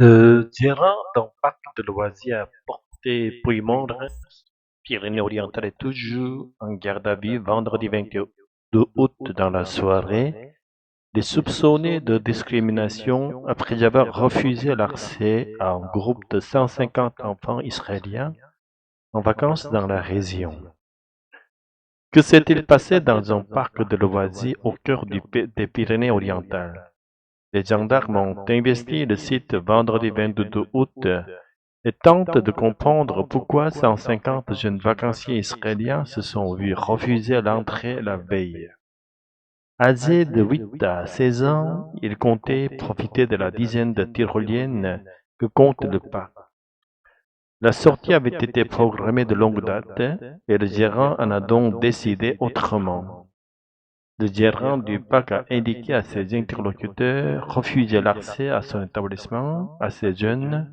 Gérant d'un parc de loisirs à Porté-Puymore, Pyrénées-Orientales est toujours en garde à vue vendredi 22 août dans la soirée. Il est soupçonné de discrimination après avoir refusé l'accès à un groupe de 150 enfants israéliens en vacances dans la région. Que s'est-il passé dans un parc de loisirs au cœur des Pyrénées-Orientales? Les gendarmes ont investi le site vendredi 22 août et tentent de comprendre pourquoi 150 jeunes vacanciers israéliens se sont vus refuser l'entrée la veille. Âgés de 8 à 16 ans, ils comptaient profiter de la dizaine de tyroliennes que compte le parc. La sortie avait été programmée de longue date et le gérant en a donc décidé autrement. Le gérant du parc a indiqué à ses interlocuteurs refuser l'accès à son établissement à ces jeunes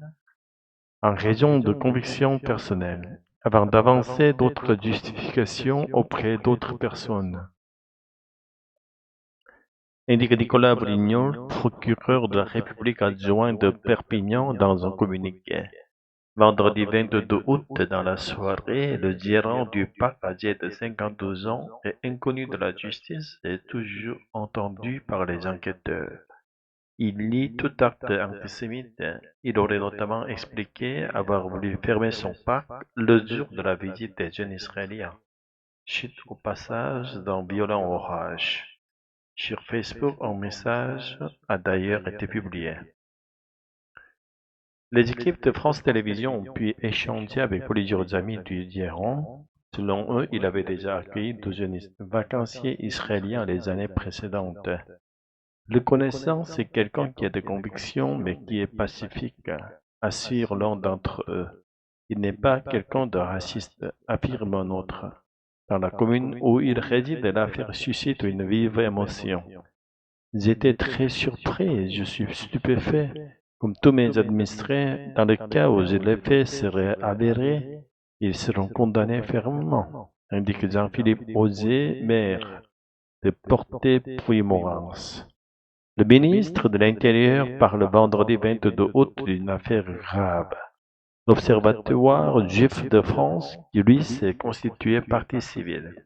en raison de convictions personnelles, avant d'avancer d'autres justifications auprès d'autres personnes, indique Nicolas Brignol, procureur de la République adjoint de Perpignan dans un communiqué. Vendredi 22 août, dans la soirée, le gérant du parc âgé de 52 ans et inconnu de la justice est toujours entendu par les enquêteurs. Il nie tout acte antisémite. Il aurait notamment expliqué avoir voulu fermer son parc le jour de la visite des jeunes Israéliens. Chute au passage d'un violent orage. Sur Facebook, un message a d'ailleurs été publié. Les équipes de France Télévisions ont pu échanger avec plusieurs amis du gérant. Selon eux, il avait déjà accueilli 12 jeunes vacanciers israéliens les années précédentes. Le connaissant, c'est quelqu'un qui a des convictions, mais qui est pacifique, assure l'un d'entre eux. Il n'est pas quelqu'un de raciste, affirme un autre. Dans la commune où il réside, l'affaire suscite une vive émotion. J'étais très surpris et je suis stupéfait, comme tous mes administrés, dans le cas où les faits seraient avérés, ils seront condamnés fermement, indique Jean-Philippe Osier, maire de Porté-Puymorens. Le ministre de l'Intérieur parle vendredi 22 août d'une affaire grave. L'Observatoire juif de France, qui lui s'est constitué partie civile.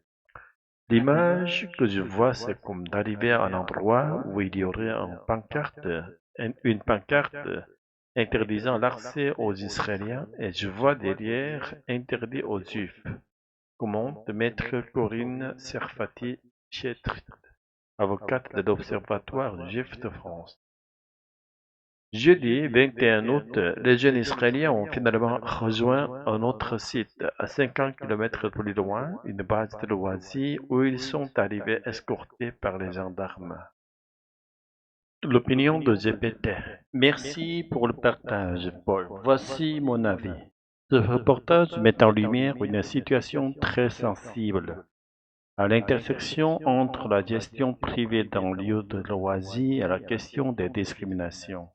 L'image que je vois, c'est comme d'arriver à un endroit où il y aurait une pancarte interdisant l'accès aux Israéliens et je vois derrière interdit aux Juifs, commente maître Corinne Serfati-Chetrit, avocate de l'Observatoire juif de France. Jeudi 21 août, les jeunes Israéliens ont finalement rejoint un autre site à 50 km plus loin, une base de loisirs où ils sont arrivés escortés par les gendarmes. L'opinion de GPT. Merci pour le partage, Paul. Voici mon avis. Ce reportage met en lumière une situation très sensible, à l'intersection entre la gestion privée d'un lieu de loisirs et la question des discriminations.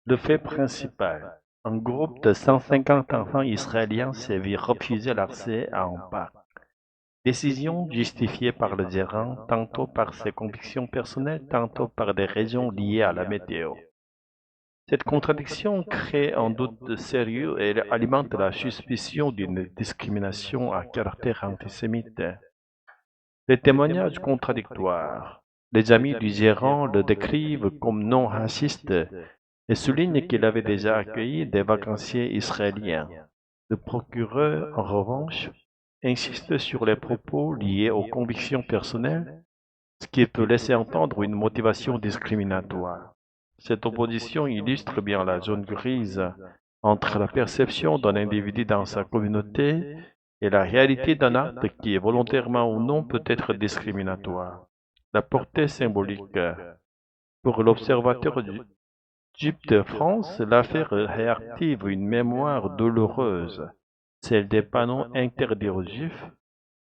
Le fait principal, un groupe de 150 enfants israéliens s'est vu refuser l'accès à un parc. Décision justifiée par le gérant, tantôt par ses convictions personnelles, tantôt par des raisons liées à la météo. Cette contradiction crée un doute sérieux et alimente la suspicion d'une discrimination à caractère antisémite. Les témoignages contradictoires. Les amis du gérant le décrivent comme non raciste et souligne qu'il avait déjà accueilli des vacanciers israéliens. Le procureur, en revanche, insiste sur les propos liés aux convictions personnelles, ce qui peut laisser entendre une motivation discriminatoire. Cette opposition illustre bien la zone grise entre la perception d'un individu dans sa communauté et la réalité d'un acte qui, volontairement ou non, peut être discriminatoire. La portée symbolique. Pour l'observateur Juif de France, l'affaire réactive une mémoire douloureuse, celle des panneaux interdits aux Juifs,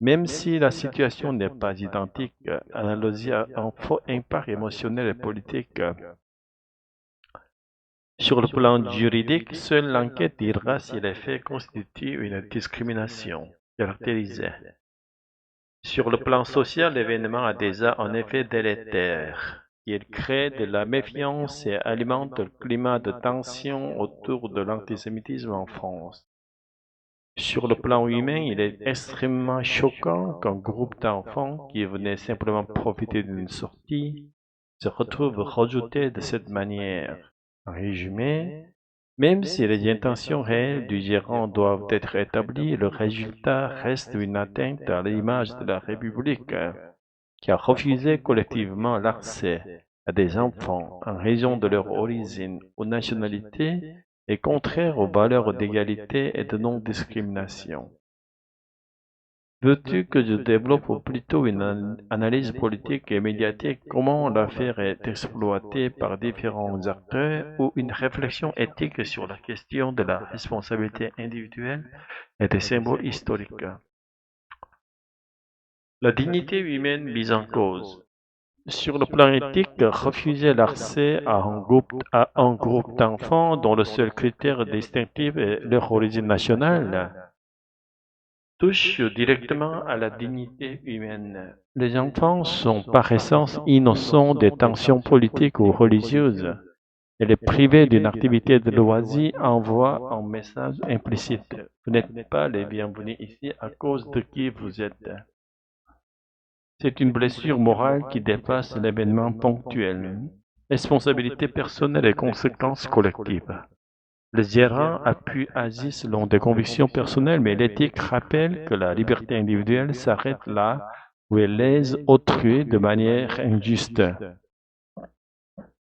même si la situation n'est pas identique, analogie a un fort impact émotionnel et politique. Sur le plan juridique, seule l'enquête dira si les faits constituent une discrimination caractérisée. Sur le plan social, l'événement a déjà un effet délétère. Il crée de la méfiance et alimente le climat de tension autour de l'antisémitisme en France. Sur le plan humain, il est extrêmement choquant qu'un groupe d'enfants qui venait simplement profiter d'une sortie se retrouve rejeté de cette manière. En résumé, même si les intentions réelles du gérant doivent être établies, le résultat reste une atteinte à l'image de la République, qui a refusé collectivement l'accès à des enfants en raison de leur origine ou nationalité est contraire aux valeurs d'égalité et de non-discrimination. Veux-tu que je développe plutôt une analyse politique et médiatique comment l'affaire est exploitée par différents acteurs ou une réflexion éthique sur la question de la responsabilité individuelle et des symboles historiques? La dignité humaine mise en cause. Sur le plan éthique, refuser l'accès à un groupe d'enfants dont le seul critère distinctif est leur origine nationale touche directement à la dignité humaine. Les enfants sont par essence innocents des tensions politiques ou religieuses, et les priver d'une activité de loisir envoie un message implicite. Vous n'êtes pas les bienvenus ici à cause de qui vous êtes. C'est une blessure morale qui dépasse l'événement ponctuel. Responsabilité personnelle et conséquences collectives. Le gérant a pu agir selon des convictions personnelles, mais l'éthique rappelle que la liberté individuelle s'arrête là où elle lèse autrui de manière injuste.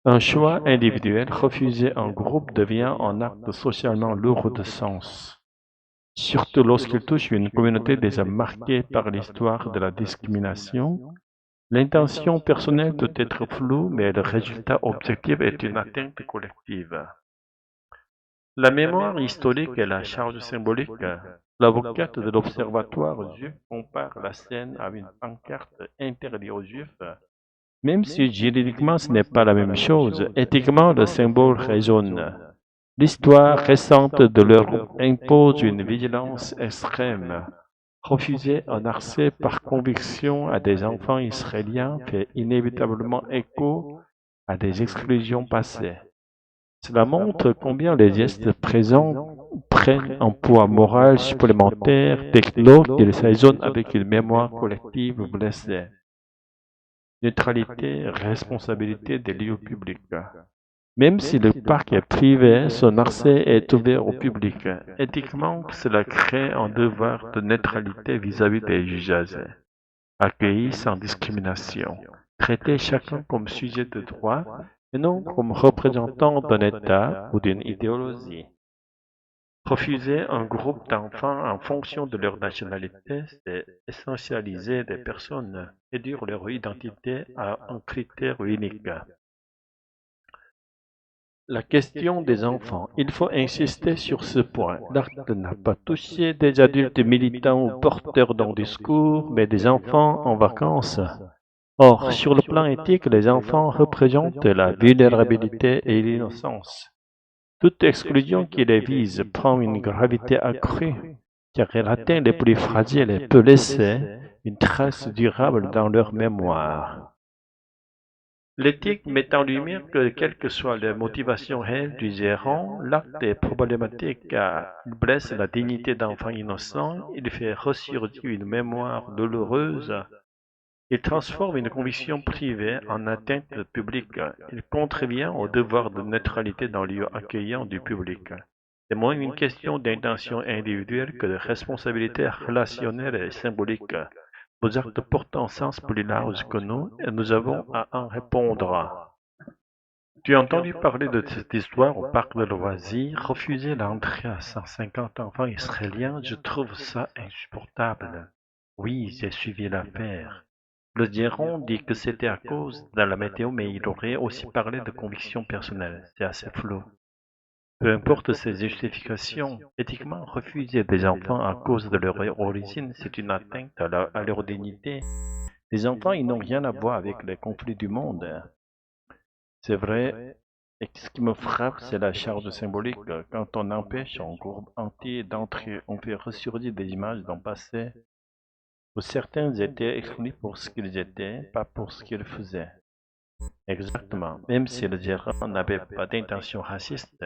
Un choix individuel refusé en groupe devient un acte socialement lourd de sens, surtout lorsqu'il touche une communauté déjà marquée par l'histoire de la discrimination. L'intention personnelle peut être floue, mais le résultat objectif est une atteinte collective. La mémoire historique et la charge symbolique. L'avocate de l'Observatoire juif compare la scène à une pancarte interdite aux juifs. Même si juridiquement ce n'est pas la même chose, éthiquement le symbole résonne. L'histoire récente de l'Europe impose une vigilance extrême. Refuser un accès par conviction à des enfants israéliens fait inévitablement écho à des exclusions passées. Cela montre combien les gestes présents prennent un poids moral supplémentaire dès lors qu'ils résonnent avec une mémoire collective blessée. Neutralité, responsabilité des lieux publics. Même si le parc est privé, son accès est ouvert au public. Éthiquement, cela crée un devoir de neutralité vis-à-vis des usagers. Accueillis sans discrimination. Traiter chacun comme sujet de droit et non comme représentant d'un État ou d'une idéologie. Refuser un groupe d'enfants en fonction de leur nationalité, c'est essentialiser des personnes, réduire leur identité à un critère unique. La question des enfants. Il faut insister sur ce point. L'acte n'a pas touché des adultes militants ou porteurs d'un discours, mais des enfants en vacances. Or, sur le plan éthique, les enfants représentent la vulnérabilité et l'innocence. Toute exclusion qui les vise prend une gravité accrue, car elle atteint les plus fragiles et peut laisser une trace durable dans leur mémoire. L'éthique met en lumière que, quelles que soient les motivations réelles du gérant, l'acte est problématique car il blesse la dignité d'enfants innocents, il fait ressurgir une mémoire douloureuse, il transforme une conviction privée en atteinte publique, il contrevient au devoir de neutralité dans le lieu accueillant du public. C'est moins une question d'intention individuelle que de responsabilité relationnelle et symbolique. Vos actes portent un sens plus large que nous et nous avons à en répondre. Tu as entendu parler de cette histoire au parc de loisirs, refuser l'entrée à 150 enfants israéliens, je trouve ça insupportable. Oui, j'ai suivi l'affaire. Le gérant dit que c'était à cause de la météo, mais il aurait aussi parlé de convictions personnelles. C'est assez flou. Peu importe ces justifications, éthiquement, refuser des enfants à cause de leur origine, c'est une atteinte à leur dignité. Les enfants, ils n'ont rien à voir avec les conflits du monde. C'est vrai, et ce qui me frappe, c'est la charge symbolique. Quand on empêche un groupe entier d'entrer, on fait ressurgir des images d'un passé où certains étaient exclus pour ce qu'ils étaient, pas pour ce qu'ils faisaient. Exactement. Même si le gérant n'avait pas d'intention raciste,